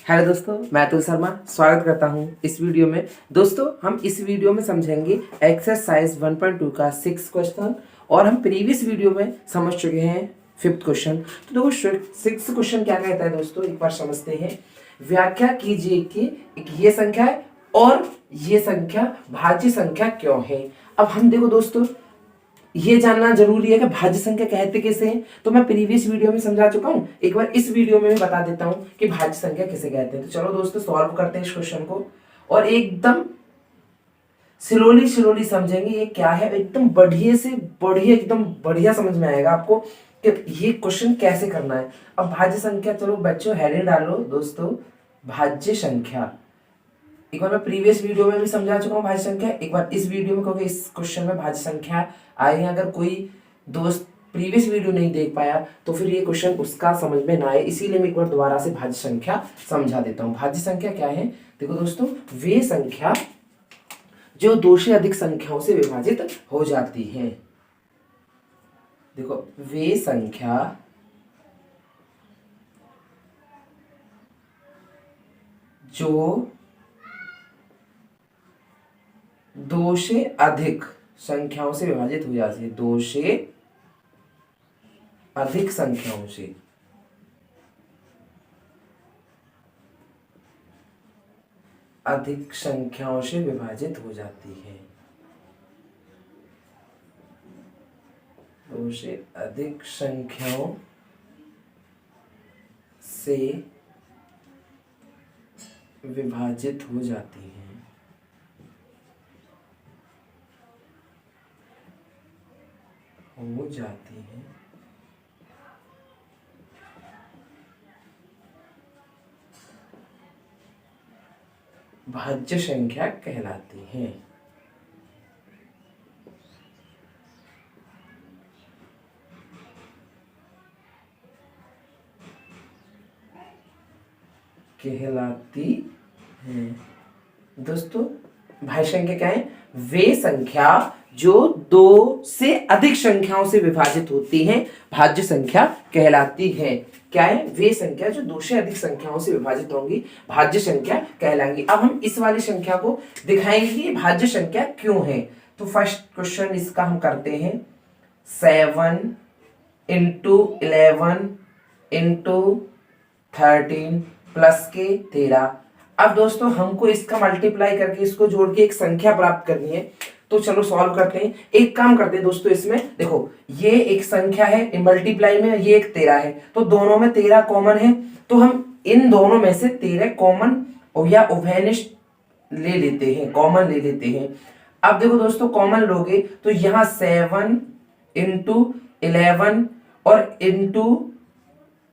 Hello दोस्तों, मैं अतुल शर्मा स्वागत करता हूं इस वीडियो में। दोस्तों, हम इस वीडियो में समझेंगे एक्सरसाइज 1.2 का 6 क्वेश्चन और हम प्रीवियस वीडियो में समझ चुके हैं 5th क्वेश्चन। तो देखो 6th क्वेश्चन क्या कहता है दोस्तों, एक बार समझते हैं। व्याख्या कीजिए कि एक ये संख्या है और ये संख्या भाज्य संख्या क्यों है। अब हम देखो दोस्तों, ये जानना जरूरी है कि भाज्य संख्या कहते किसे हैं। तो मैं प्रीवियस वीडियो में समझा चुका हूं, एक बार इस वीडियो में भी बता देता हूं कि भाज्य संख्या किसे कहते हैं। तो चलो दोस्तों, सॉल्व करते हैं इस क्वेश्चन को और एकदम स्लोली समझेंगे ये क्या है। एकदम बढ़िया से बढ़िया, एकदम बढ़िया समझ में आएगा आपको कि ये क्वेश्चन कैसे करना है। अब भाज्य संख्या, चलो बच्चों हेडिंग डालो दोस्तों, भाज्य संख्या। एक बार मैं प्रीवियस वीडियो में भी समझा चुका हूँ भाज्य संख्या, एक बार इस वीडियो में, क्योंकि इस क्वेश्चन में भाज्य संख्या आई है। अगर कोई दोस्त प्रीवियस वीडियो नहीं देख पाया तो फिर ये क्वेश्चन उसका समझ में ना आए, इसीलिए मैं एक बार दोबारा से भाज्य संख्या समझा देता हूँ। भाज्य संख्या क्या है? देखो दोस्तों, वे संख्या जो 2 से अधिक संख्याओं से विभाजित हो जाती है। देखो, वे संख्या जो 2 से अधिक संख्याओं से विभाजित हो जाती है। 2 से अधिक संख्याओं से विभाजित हो जाती है। 2 से अधिक संख्याओं से विभाजित हो जाती है। भाज्य संख्या कहलाती है। दोस्तों, भाज्य संख्या क्या है? वे संख्या जो 2 से अधिक संख्याओं से विभाजित होती हैं, भाज्य संख्या कहलाती है। क्या है? वे संख्या जो 2 से अधिक संख्याओं से विभाजित होंगी, भाज्य संख्या कहलाएंगी। अब हम इस वाली संख्या को दिखाएंगे कि भाज्य संख्या क्यों है। तो फर्स्ट क्वेश्चन इसका हम करते हैं। 7 इंटू 11 इंटू 13 प्लस के 13। अब दोस्तों, हमको इसका मल्टीप्लाई करके, इसको जोड़ के एक संख्या प्राप्त करनी है। तो चलो सॉल्व करते हैं। एक काम करते हैं दोस्तों, इसमें देखो ये एक संख्या है, मल्टीप्लाई में ये एक 13 है, तो दोनों में 13 कॉमन है। तो हम इन दोनों में से 13 कॉमन या उभयनिष्ठ ले लेते हैं, कॉमन ले लेते हैं। अब देखो दोस्तों, कॉमन लोगे तो यहाँ 7 इंटू 11 और इंटू,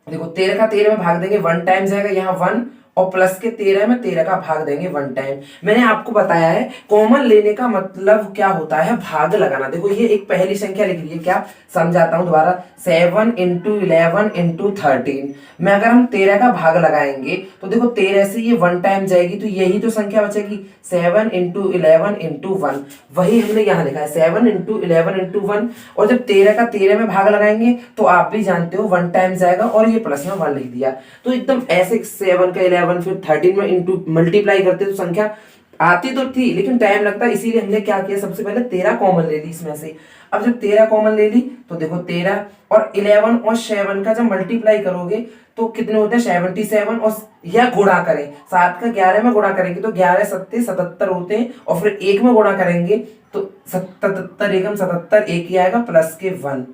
देखो 13 का 13 में भाग देंगे 1 टाइम जाएगा, यहाँ 1 और प्लस के 13 में 13 का भाग देंगे 1 टाइम। मैंने आपको बताया है कॉमन लेने का मतलब क्या होता है, भाग लगाना। देखो ये एक पहली संख्या लिख लीजिए, क्या समझाता हूं दोबारा। 7 इंटू 11 इंटू 13 में अगर हम 13 का भाग लगाएंगे तो देखो 13 से ये 1 टाइम जाएगी, तो यही तो संख्या बचेगी। 7 इंटू 11 इंटू 1, वही हमने यहाँ लिखा है 7 इंटू 11 इंटू 1। और जब 13 का 13 में भाग लगाएंगे तो आप भी जानते हो 1 टाइम जाएगा और ये प्लस में 1 लिख दिया। तो एकदम ऐसे 7 का 11 फिर 13 में इंटू मल्टीप्लाई करते तो संख्या आती तो थी, लेकिन टाइम लगता, इसीलिए हमने क्या किया, सबसे पहले 13 कॉमन ले ली इसमें से। अब जब 13 कॉमन ले ली तो देखो 13 और 11 और 7 का जब मल्टीप्लाई करोगे तो कितने होते हैं, 77। और यह गुणा करें, 7 का 11 में गुणा करेंगे तो 11 सत्ते 77 होते हैं, और फिर 1 में गुणा करेंगे तो 77 एकम 77, 1 ही आएगा प्लस के 1।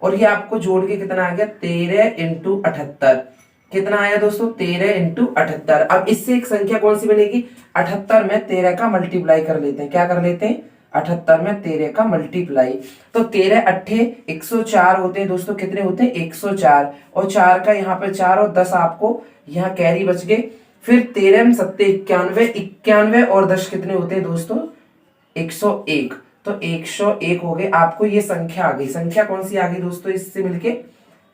और ये आपको जोड़ के कितना आ गया, 13 इंटू 78। कितना आया दोस्तों, 13 इंटू 78। अब इससे एक संख्या कौन सी बनेगी, 78 में 13 का मल्टीप्लाई कर लेते हैं। क्या कर लेते हैं, 78 में 13 का मल्टीप्लाई। तो 13 अट्ठे 104 होते हैं दोस्तों। कितने होते हैं, 104। और 4 का यहाँ पे 4 और 10 आपको यहाँ कैरी बच गए। फिर 13 सत्ते 91, 91 और 10 कितने होते हैं दोस्तों, 101। तो 101 हो गए। आपको ये संख्या आ गई। संख्या कौन सी आ गई दोस्तों, इससे मिलके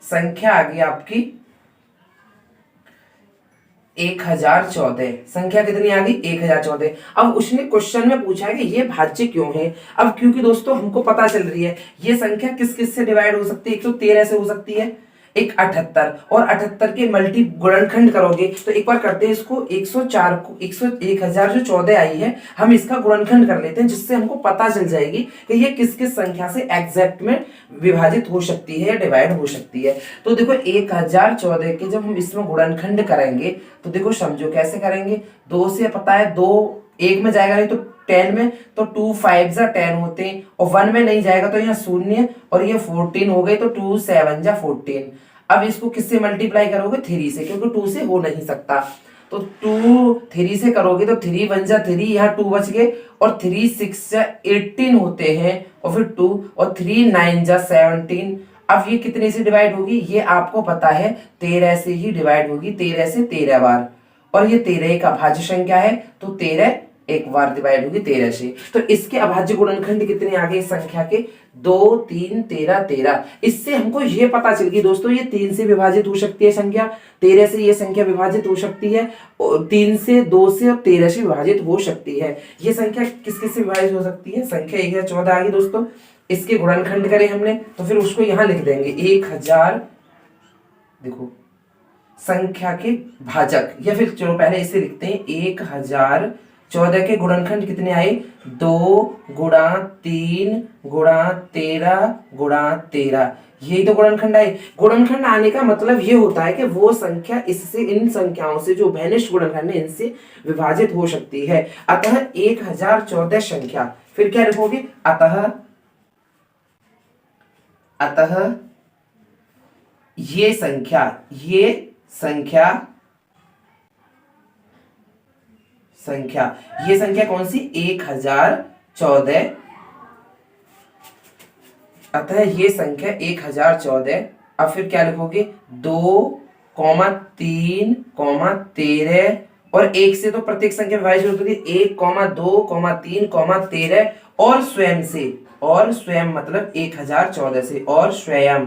संख्या आ गई आपकी 1014। संख्या कितनी आ गई, 1014। अब उसने क्वेश्चन में पूछा है कि ये भाज्य क्यों है। अब क्योंकि दोस्तों हमको पता चल रही है ये संख्या किस किस से डिवाइड हो सकती है, 113 से हो सकती है, एक 78 और 78 के मल्टी गुणनखंड करोगे तो एक बार करते हैं इसको 104 को 1000 जो 14 आई है हम इसका गुणनखंड कर लेते हैं जिससे हमको पता चल जाएगी कि ये किस किस संख्या से एग्जैक्ट में विभाजित हो सकती है या डिवाइड हो सकती है। तो देखो 1014 के जब हम इसमें गुणनखंड करेंगे तो देखो समझो कैसे करेंगे। 2 से पता है 2 1 में जाएगा नहीं तो 10 में, तो 2 5 जा 10 होते हैं और 1 में नहीं जाएगा तो यहाँ 0 और ये 14 हो गए तो 2 7 जा 14। अब इसको किससे मल्टीप्लाई करोगे 3 से, क्योंकि 2 से हो नहीं सकता। तो 2 3 से करोगे तो 3 1 जा 3, यहाँ 2 बच गए और 3 6 जा 18 होते हैं और फिर 2 और 3 9 जा 17। अब ये कितने से डिवाइड होगी, ये आपको पता है 13 से ही डिवाइड होगी, 13 से 13 बार। और ये 13 एक अभाज्य संख्या है तो 13 एक बार डिवाइड होगी 13 से। तो इसके अभाज्य गुणनखंड कितने आ गए इस संख्या के 2 3 13 13। इससे हमको ये पता चल गई दोस्तों ये 3 से विभाजित हो सकती है संख्या, 13 से ये संख्या विभाजित हो सकती है और 3 से 2 से और 13 से विभाजित हो सकती है। ये संख्या किस किस से विभाजित हो सकती है, संख्या 1014 आ गई दोस्तों। इसके गुणनखंड करे हमने तो फिर उसको यहां लिख देंगे 1000। देखो संख्या के भाजक, या फिर चलो पहले इसे लिखते हैं 1014 के गुणनखंड कितने आए 2 गुणा 3 गुणा 13 गुणा 13। यही तो गुणनखंड आए। गुणनखंड आने का मतलब ये होता है कि वो संख्या इससे इन संख्याओं से जो भैनिष्ठ गुणनखंड है इनसे विभाजित हो सकती है। अतः 1014 संख्या, फिर क्या लिखोगे अतः ये संख्या कौन सी 1014। अतः ये संख्या 1014। अब फिर क्या लिखोगे 2 3 13 और 1 से तो प्रत्येक संख्या विभाजित होती है 1 2 3 13 और स्वयं से, और स्वयं मतलब 1014 से, और स्वयं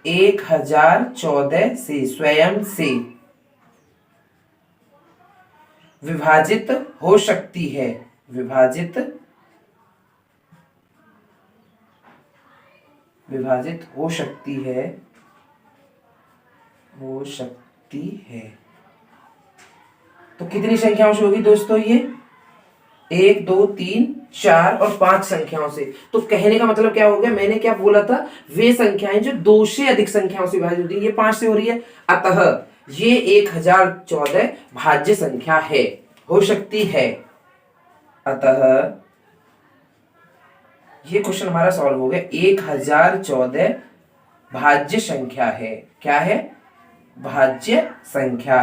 1014 से स्वयं से विभाजित हो सकती है, विभाजित हो सकती है, तो कितनी संख्याओं से होगी दोस्तों ये 1 2 3 4 और 5 संख्याओं से। तो कहने का मतलब क्या हो गया, मैंने क्या बोला था, वे संख्याएं जो 2 से अधिक संख्याओं से विभाजित होती है, ये 5 से हो रही है। अतः ये 1014 भाज्य संख्या है, हो सकती है। अतः ये क्वेश्चन हमारा सॉल्व हो गया। 1014 भाज्य संख्या है। क्या है, भाज्य संख्या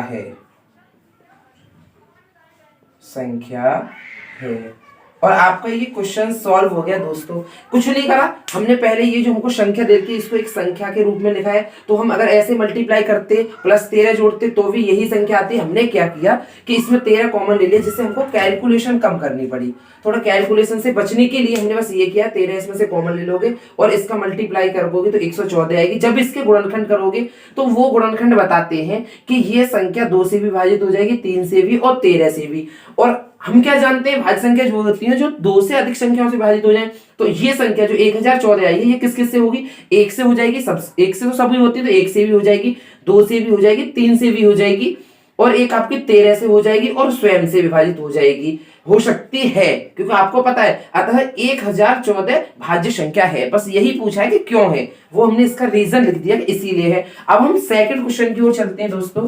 है। और आपका ये क्वेश्चन सॉल्व हो गया दोस्तों। कुछ नहीं करा हमने, पहले ये जो हमको संख्या देती है इसको एक संख्या के रूप में लिखा है, तो हम अगर ऐसे मल्टीप्लाई करते प्लस 13 जोड़ते तो भी यही संख्या आती। हमने क्या किया कि इसमें 13 कॉमन ले लिया, जिससे हमको कैलकुलेशन कम करनी पड़ी। थोड़ा कैलकुलेशन से बचने के लिए हमने बस ये किया 13 इसमें से कॉमन ले लोगे और इसका मल्टीप्लाई करोगे तो 114 आएगी। जब इसके गुणनखंड करोगे तो वो गुणनखंड बताते हैं कि ये संख्या 2 से भी विभाजित हो जाएगी, 3 से भी और 13 से भी। और हम क्या जानते हैं, भाज्य संख्या जो होती है जो 2 से अधिक संख्याओं से विभाजित हो जाए, तो ये संख्या जो 1014 आई है ये किस किस से होगी, 1 से हो जाएगी, सब 1 से तो सभी होती है तो 1 से भी हो जाएगी, 2 से भी हो जाएगी, 3 से भी हो जाएगी और एक आपकी 13 से हो जाएगी और स्वयं से विभाजित हो जाएगी, हो सकती है, क्योंकि आपको पता है। अतः 1014 भाज्य संख्या है। बस यही पूछा है कि क्यों है, वो हमने इसका रीजन लिख दिया कि इसीलिए है। अब हम सेकंड क्वेश्चन की ओर चलते हैं दोस्तों।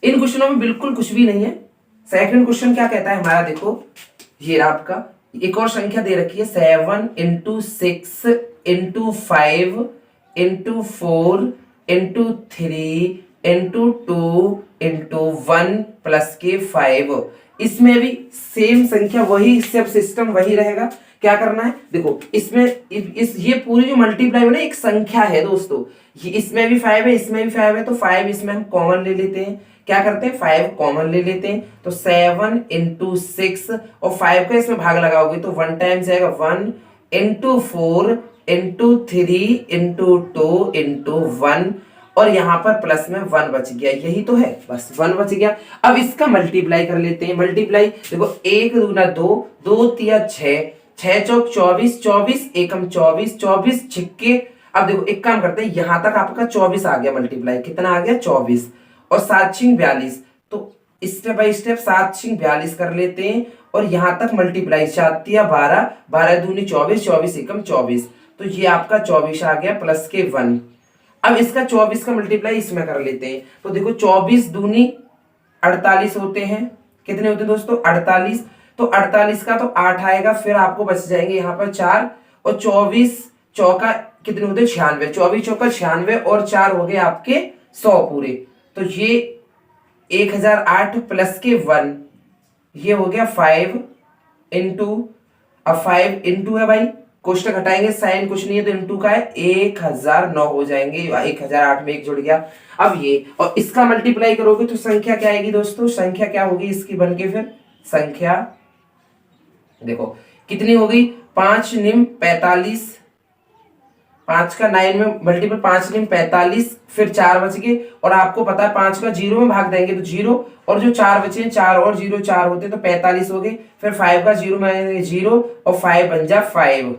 इन क्वेश्चनों में बिल्कुल कुछ भी नहीं है। सेकंड क्वेश्चन क्या कहता है हमारा, देखो ये आपका एक और संख्या दे रखी है 7 × 6 × 5 × 4 × 3 × 2 × 1 प्लस के 5। इसमें भी सेम संख्या, वही सब सिस्टम वही रहेगा। क्या करना है, देखो इसमें ये पूरी जो मल्टीप्लाई है ना एक संख्या है दोस्तों, ये इसमें भी 5 है, इसमें भी 5 है, तो 5 इसमें हम कॉमन ले लेते हैं। क्या करते हैं, 5 कॉमन ले लेते हैं, तो 7 × 6 और 5 का इसमें भाग लगाओगे तो 1 टाइम जाएगा, 1 × 4 × 3 × 2 × 1 और यहाँ पर प्लस में 1 बच गया, यही तो है, बस 1 बच गया। अब इसका मल्टीप्लाई कर लेते हैं। मल्टीप्लाई देखो 1 दूना 2, 2 तिया 6, 6 चौक 24, 24 एकम 24, 24 छिक्के। अब देखो एक काम करते हैं, यहां तक आपका 24 आ गया मल्टीप्लाई, कितना आ गया 24, और 7 छिंग 42। तो स्टेप बाय स्टेप 7 छिंग 42 कर लेते हैं, और यहां तक मल्टीप्लाई 7 × 12 दूनी 24, 24 एकम 24। तो ये आपका 24 आ गया प्लस के 1। अब इसका 24 का मल्टीप्लाई इसमें कर लेते हैं, तो देखो 24 दूनी 48 होते हैं। कितने होते हैं दोस्तों 48। तो 48 का तो 8 आएगा, फिर आपको बच जाएंगे यहाँ पर 4, और 24 चौका कितने होते हैं 96, 24 चौका 96, और 4 हो गए आपके 100 पूरे। तो ये 1008 प्लस के 1, ये हो गया 5 इंटू, अब 5 इंटू है भाई, कोष्टक हटाएंगे साइन कुछ नहीं है तो इंटू का है 1009 हो जाएंगे, 1008 में एक जुड़ गया। अब ये और इसका मल्टीप्लाई करोगे तो संख्या क्या आएगी दोस्तों, संख्या क्या होगी इसकी बन के, फिर संख्या देखो कितनी हो गई 5 निम 45, 5 का 9 में मल्टीपल 5 निम 45, फिर 4 बच गए, और आपको पता है 5 का 0 में भाग देंगे तो 0, और जो 4 बचे 4 और 0 4 होते तो 45 हो गए, फिर 5 का 0 में 0, और 5 बन जा 5।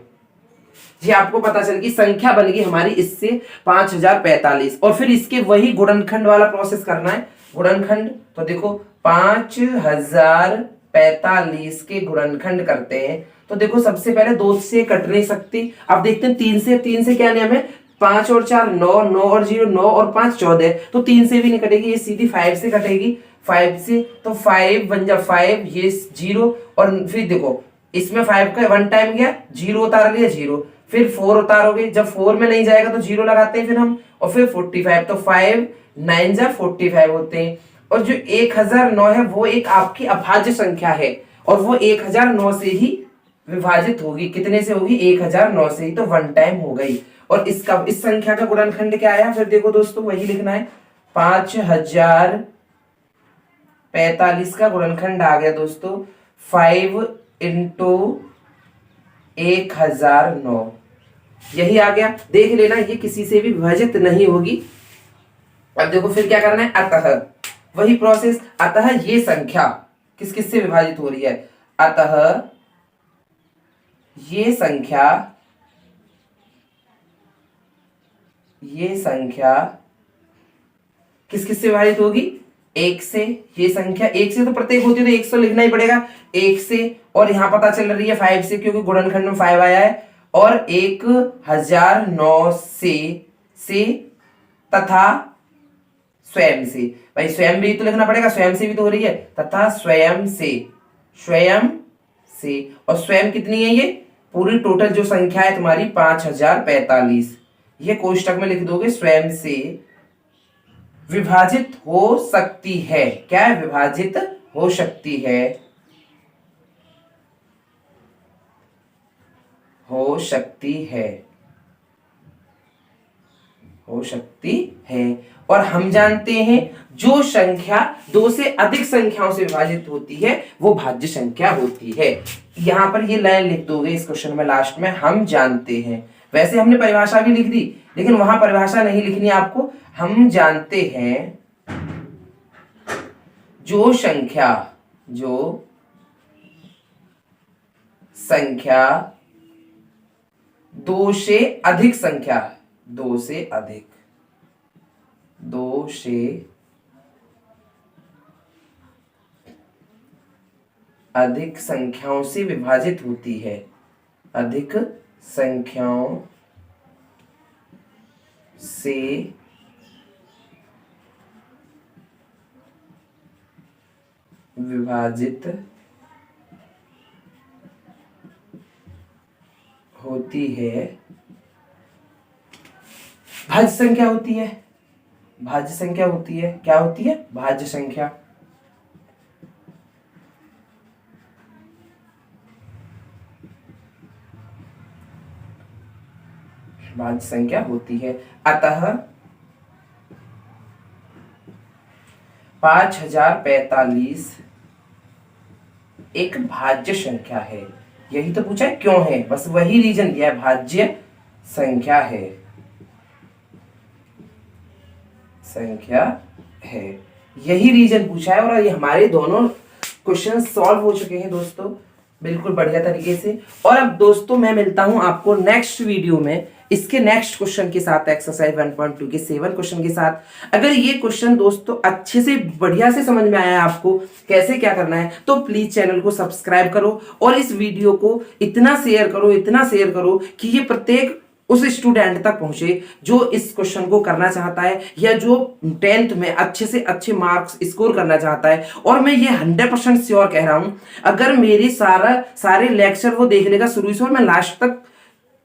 ये आपको पता चल गई संख्या बन गई हमारी इससे 5045, और फिर इसके वही गुणनखंड वाला प्रोसेस करना है। गुणनखंड तो देखो 5045 के गुणनखंड करते हैं, तो देखो सबसे पहले 2 से कट नहीं सकती। अब देखते हैं 3 से क्या नियम है, 5 और 4 9, 9 और 0 9, और 5 14, तो 3 से भी नहीं कटेगी, ये सीधी 5 से कटेगी, 5 से तो 5 बन जा 5, ये 0, और फिर देखो इसमें 5 का 1 टाइम गया 0 उतार लिया 0, फिर 4 उतारोगे, जब 4 में नहीं जाएगा तो 0 लगाते हैं फिर हम, और फिर 45, तो 5 9 जा 45 होते हैं। और जो 1009 है वो एक आपकी अभाज्य संख्या है, और वो 1009 से ही विभाजित होगी, कितने से होगी 1009 से ही, तो 1 टाइम हो गई। और इसका इस संख्या का गुणनखंड क्या आया, फिर देखो दोस्तों वही लिखना है, 5045 का गुणनखंड आ गया दोस्तों 5 इंटू 1009, यही आ गया। देख लेना ये किसी से भी विभाजित नहीं होगी। अब देखो फिर क्या करना है, अतः वही प्रोसेस, अतः ये संख्या किस किस से विभाजित हो रही है, अतः ये संख्या किस किस से विभाजित होगी, 1 से। ये संख्या 1 से तो प्रत्येक होती है तो 100 लिखना ही पड़ेगा, 1 से, और यहां पता चल रही है 5 से क्योंकि गुणनखंड में 5 आया है, और 1009 से तथा स्वयं से, भाई स्वयं भी तो लिखना पड़ेगा, स्वयं से भी तो हो रही है, तथा स्वयं से, और स्वयं कितनी है, ये पूरी टोटल जो संख्या है तुम्हारी 5045, ये कोष्टक में लिख दोगे, स्वयं से विभाजित हो सकती है, क्या है विभाजित हो सकती है, हो सकती है। और हम जानते हैं जो संख्या 2 से अधिक संख्याओं से विभाजित होती है वो भाज्य संख्या होती है। यहां पर ये लाइन लिख दोगे इस क्वेश्चन में लास्ट में, हम जानते हैं। वैसे हमने परिभाषा भी लिख दी लेकिन वहां परिभाषा नहीं लिखनी आपको, हम जानते हैं जो संख्या 2 से अधिक संख्याओं से विभाजित होती है, अधिक संख्याओं से विभाजित होती है, भाज्य संख्या होती है। भाज्य संख्या होती है, क्या होती है, भाज्य संख्या। भाज्य संख्या होती है। अतः 5045 एक भाज्य संख्या है। यही तो पूछा है क्यों है, बस वही रीजन दिया है, भाज्य संख्या है, यही रीजन पूछा है। और ये हमारे दोनों क्वेश्चन सॉल्व हो चुके हैं दोस्तों। बिल्कुल बढ़िया तरीके से। और अब दोस्तों मैं मिलता हूं आपको नेक्स्ट वीडियो में इसके नेक्स्ट क्वेश्चन के साथ, एक्सरसाइज 1.2 के 7 क्वेश्चन के साथ। अगर ये क्वेश्चन दोस्तों अच्छे से बढ़िया से समझ में आया है आपको कैसे क्या करना है, तो प्लीज चैनल को सब्सक्राइब करो और इस वीडियो को इतना शेयर करो कि ये प्रत्येक उस स्टूडेंट तक पहुंचे जो इस क्वेश्चन को करना चाहता है या जो 10th में अच्छे से अच्छे मार्क्स स्कोर करना चाहता है। और मैं ये 100% श्योर कह रहा हूं, अगर मेरी सारे लेक्चर वो देख लेगा शुरू से और मैं लास्ट तक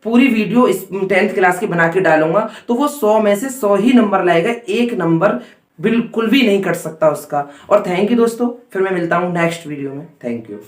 पूरी वीडियो इस 10th क्लास की बना के डालूंगा, तो वो 100 में से 100 ही नंबर लाएगा, एक नंबर बिल्कुल भी नहीं कट सकता उसका। और थैंक यू दोस्तों, फिर मैं मिलता हूं नेक्स्ट वीडियो में। Thank you.